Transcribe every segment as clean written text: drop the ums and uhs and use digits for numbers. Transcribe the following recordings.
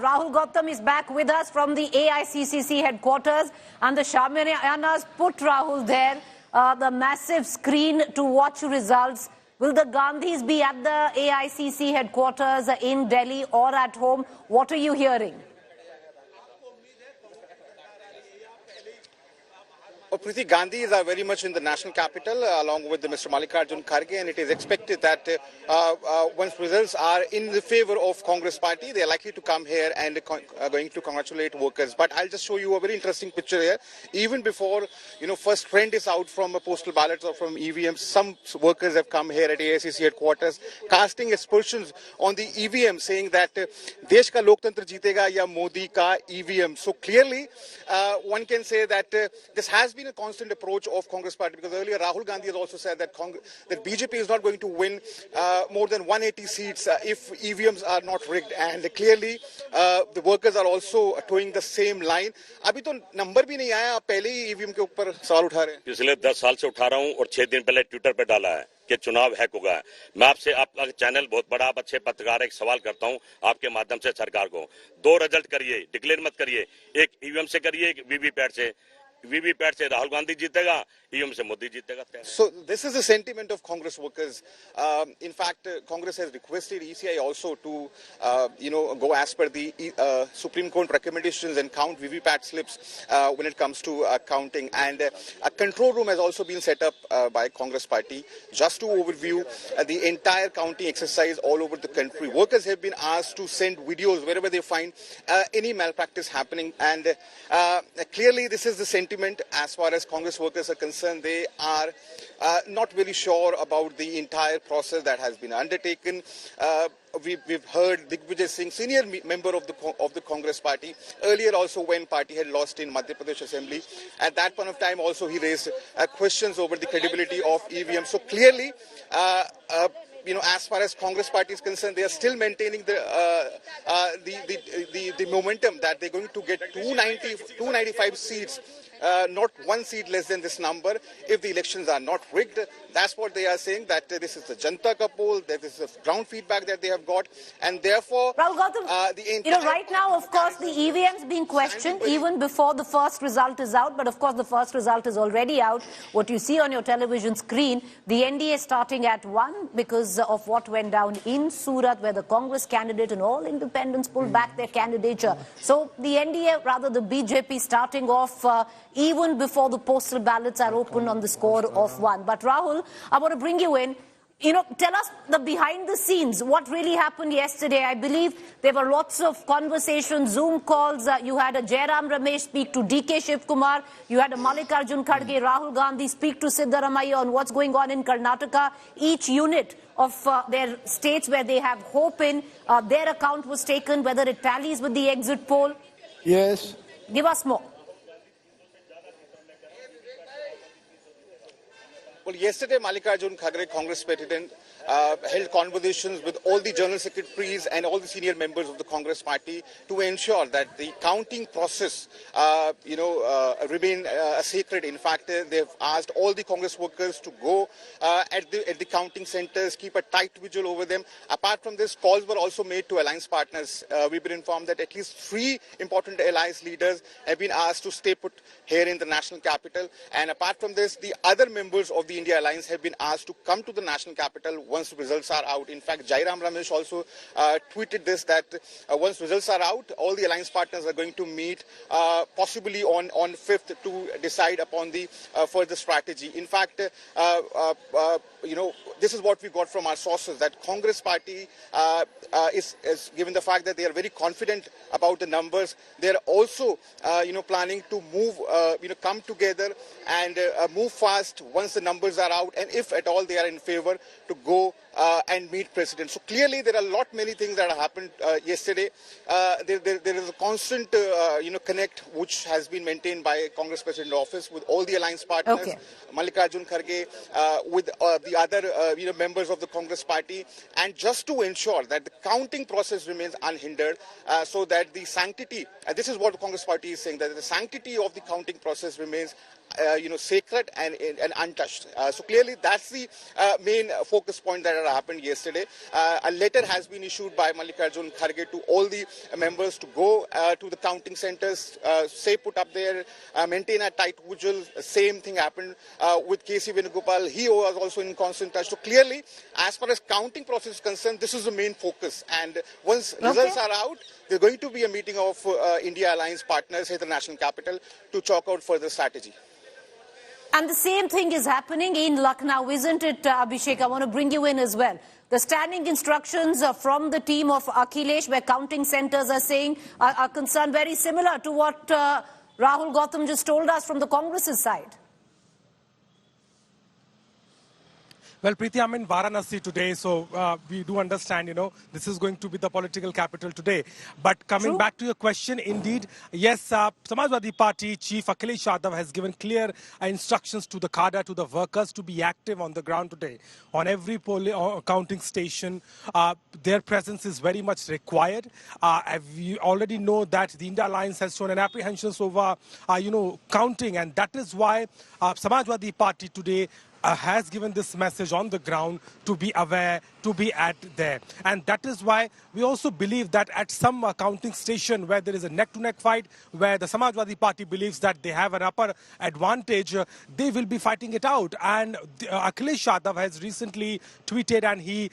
Rahul Gautam is back with us from the AICCC headquarters, and the Shamiyanas put Rahul there, the massive screen to watch results. Will the Gandhis be at the AICC headquarters in Delhi or at home? What are you hearing? Preeti, Gandhis are very much in the national capital along with Mr. Mallikarjun Kharge, and it is expected that once results are in the favor of Congress party, they are likely to come here and are going to congratulate workers. But I'll just show you a very interesting picture here. Even before, first trend is out from postal ballots or from EVMs, some workers have come here at AICC headquarters casting aspersions on the EVM, saying that Desh ka Loktantra jeetega ya Modi ka EVM. So clearly, one can say that this has been a constant approach of Congress party, because earlier Rahul Gandhi has also said that BJP is not going to win more than 180 seats if EVMs are not rigged, and clearly the workers are also towing the same line. अभी तो number भी नहीं आया, पहले ही EVM के ऊपर सवाल उठा रहे हैं। पिछले 10 साल से उठा रहा हूं और 6 दिन पहले ट्विटर पे डाला है कि चुनाव हैक होगा। मैं आपसे, आपका चैनल बहुत बड़ा, आप अच्छे पत्रकार, एक सवाल करता हूं आपके माध्यम से सरकार को, 2 रिजल्ट करिए, डिक्लेयर मत करिए, एक ईवीएम से करिए, एक वीवीपैट से। वीवीपैट से राहुल गांधी जीतेगा, ईवीएम से मोदी जीतेगा। So this is the sentiment of Congress workers. In fact, Congress has requested ECI also to go as per the Supreme Court recommendations and count VVPAT slips when it comes to counting, and a control room has also been set up by Congress party just to overview the entire counting exercise all over the country. Workers have been asked to send videos wherever they find any malpractice happening, and clearly this is the sentiment as far as Congress workers are concerned. They are not very sure about the entire process that has been undertaken. We've heard Digvijay Singh, senior member of the Congress party, earlier also when party had lost in Madhya Pradesh Assembly. At that point of time also he raised questions over the credibility of EVM. So clearly, as far as Congress party is concerned, they are still maintaining the momentum that they're going to get 295 seats. Not one seat less than this number if the elections are not rigged. That's what they are saying, that this is the Janta ka poll, that this is the ground feedback that they have got, and therefore Rahul Gautam, right now, of course, the EVMs being questioned even before the first result is out, but of course the first result is already out. What you see on your television screen, the NDA starting at 1 because of what went down in Surat, where the Congress candidate and all independents pulled back their candidature. So the NDA, rather the BJP, starting off even before the postal ballots are opened on the score of 1. But Rahul, I want to bring you in. Tell us the behind the scenes, what really happened yesterday. I believe there were lots of conversations, Zoom calls. You had a Jairam Ramesh speak to DK Shiv Kumar. You had a Mallikarjun Kharge, Rahul Gandhi speak to Siddaramaiah on what's going on in Karnataka. Each unit of their states where they have hope in, their account was taken, whether it tallies with the exit poll. Yes. Give us more. Well, yesterday, Mallikarjun Kharge, Congress president, held conversations with all the general secretaries and all the senior members of the Congress party to ensure that the counting process, remain sacred. In fact, they've asked all the Congress workers to go at the counting centers, keep a tight vigil over them. Apart from this, calls were also made to alliance partners. We've been informed that at least 3 important alliance leaders have been asked to stay put here in the national capital. And apart from this, the other members of the India Alliance have been asked to come to the national capital once the results are out. In fact, Jairam Ramesh also tweeted this, that once results are out, all the alliance partners are going to meet possibly on 5th to decide upon the further strategy. In fact, this is what we got from our sources, that Congress party is given the fact that they are very confident about the numbers. They are also, planning to move, come together and move fast once the numbers are out, and if at all they are in favor, to go and meet President. So clearly there are many things that happened yesterday. There is a constant, connect which has been maintained by Congress President office with all the alliance partners, okay. Mallikarjun Kharge, with the other members of the Congress party, and just to ensure that the counting process remains unhindered, so that the sanctity, this is what the Congress party is saying, that the sanctity of the counting process remains sacred and untouched. So clearly that's the main focus point that that happened yesterday. A letter has been issued by Mallikarjun Kharge to all the members to go to the counting centers, stay put up there, maintain a tight vigil. Same thing happened with KC Venugopal. He was also in constant touch. So clearly, as far as counting process is concerned, this is the main focus. And once results are out, there's going to be a meeting of India Alliance partners here at the national capital to chalk out further strategy. And the same thing is happening in Lucknow, isn't it, Abhishek? I want to bring you in as well. The standing instructions from the team of Akhilesh, where counting centers are concerned, very similar to what Rahul Gautam just told us from the Congress's side. Well, Preeti, I'm in Varanasi today, so we do understand, this is going to be the political capital today. But coming back to your question, indeed, yes, Samajwadi Party Chief Akhilesh Yadav has given clear instructions to the cadre, to the workers, to be active on the ground today. On every counting station, their presence is very much required. We already know that the India Alliance has shown an apprehensions over, counting, and that is why Samajwadi Party today has given this message on the ground to be aware, to be at there. And that is why we also believe that at some counting station where there is a neck-to-neck fight, where the Samajwadi Party believes that they have an upper advantage, they will be fighting it out. And Akhilesh Yadav has recently tweeted, and he,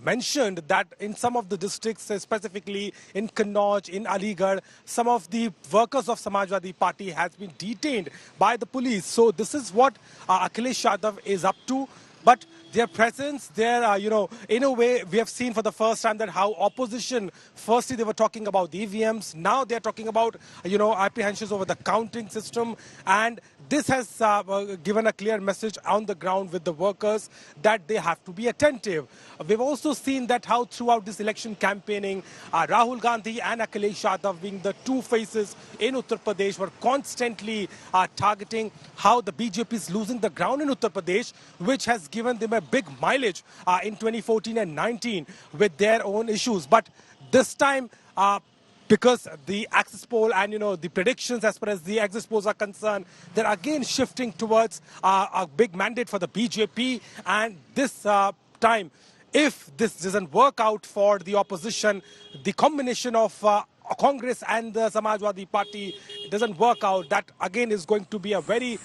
mentioned that in some of the districts, specifically in Kannauj, in Aligarh, some of the workers of Samajwadi Party has been detained by the police. So this is what Akhilesh Yadav is up to. But their presence, in a way, we have seen for the first time that how opposition, firstly they were talking about the EVMs, now they're talking about, apprehensions over the counting system. And this has given a clear message on the ground with the workers that they have to be attentive. We've also seen that how throughout this election campaigning, Rahul Gandhi and Akhilesh Yadav, being the two faces in Uttar Pradesh, were constantly targeting how the BJP is losing the ground in Uttar Pradesh, which has given them a big mileage in 2014 and 19 with their own issues. But this time, because the exit poll and, the predictions as far as the exit polls are concerned, they're again shifting towards a big mandate for the BJP. And this time, if this doesn't work out for the opposition, the combination of Congress and the Samajwadi Party doesn't work out, that again is going to be a very,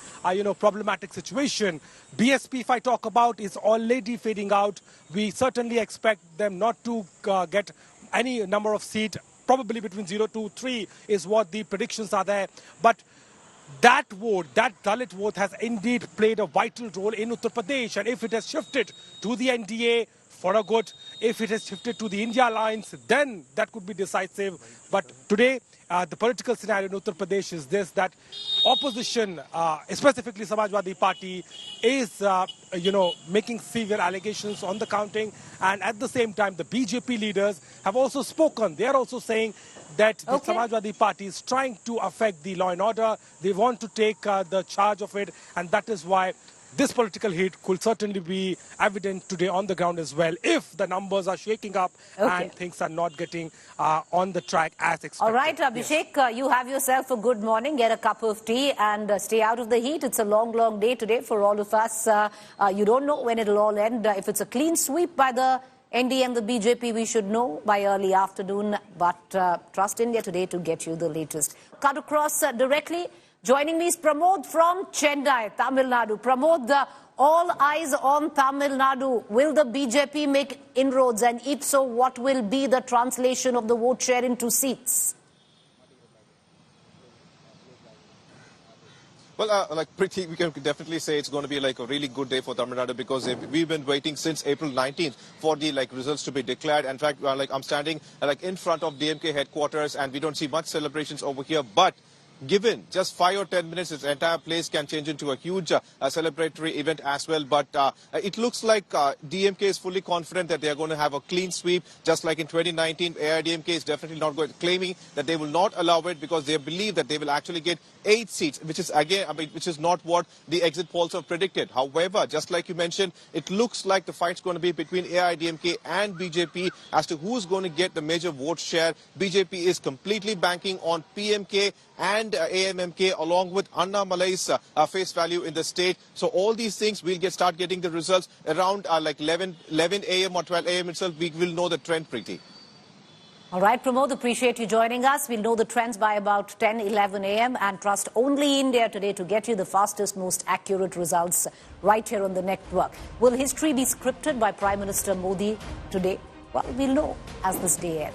problematic situation. BSP, if I talk about, is already fading out. We certainly expect them not to get any number of seats. Probably between 0 to 3 is what the predictions are there. But that vote, that Dalit vote, has indeed played a vital role in Uttar Pradesh. And if it has shifted to the NDA for a good, if it has shifted to the India Alliance, then that could be decisive. But today, the political scenario in Uttar Pradesh is this, that opposition, specifically Samajwadi Party, is, making severe allegations on the counting. And at the same time, the BJP leaders have also spoken. They are also saying that the Samajwadi Party is trying to affect the law and order. They want to take the charge of it. And that is why this political heat could certainly be evident today on the ground as well, if the numbers are shaking up and things are not getting on the track as expected. All right, Abhishek, you have yourself a good morning. Get a cup of tea and stay out of the heat. It's a long, long day today for all of us. You don't know when it'll all end. If it's a clean sweep by the NDA and the BJP, we should know by early afternoon. But trust India Today to get you the latest. Cut across directly. Joining me is Pramod from Chennai, Tamil Nadu. Pramod, all eyes on Tamil Nadu. Will the BJP make inroads? And if so, what will be the translation of the vote share into seats? Well, Preeti, we can definitely say it's going to be like a really good day for Tamil Nadu, because we've been waiting since April 19th for the results to be declared. In fact, I'm standing in front of DMK headquarters, and we don't see much celebrations over here. But given just 5 or 10 minutes, this entire place can change into a huge celebratory event as well. But it looks like DMK is fully confident that they are going to have a clean sweep, just like in 2019. AIDMK is definitely not claiming that they will not allow it, because they believe that they will actually get 8 seats, which is again, which is not what the exit polls have predicted. However, just like you mentioned, it looks like the fight's going to be between AIDMK and BJP as to who's going to get the major vote share. BJP is completely banking on PMK and and AMMK along with Anna Malay's face value in the state. So all these things, we'll start getting the results around like 11 a.m. or 12 a.m. itself. We will know the trend, Preeti. All right, Pramod, appreciate you joining us. We'll know the trends by about 10, 11 a.m. and trust only India today to get you the fastest, most accurate results right here on the network. Will history be scripted by Prime Minister Modi today? Well, we'll know as this day ends.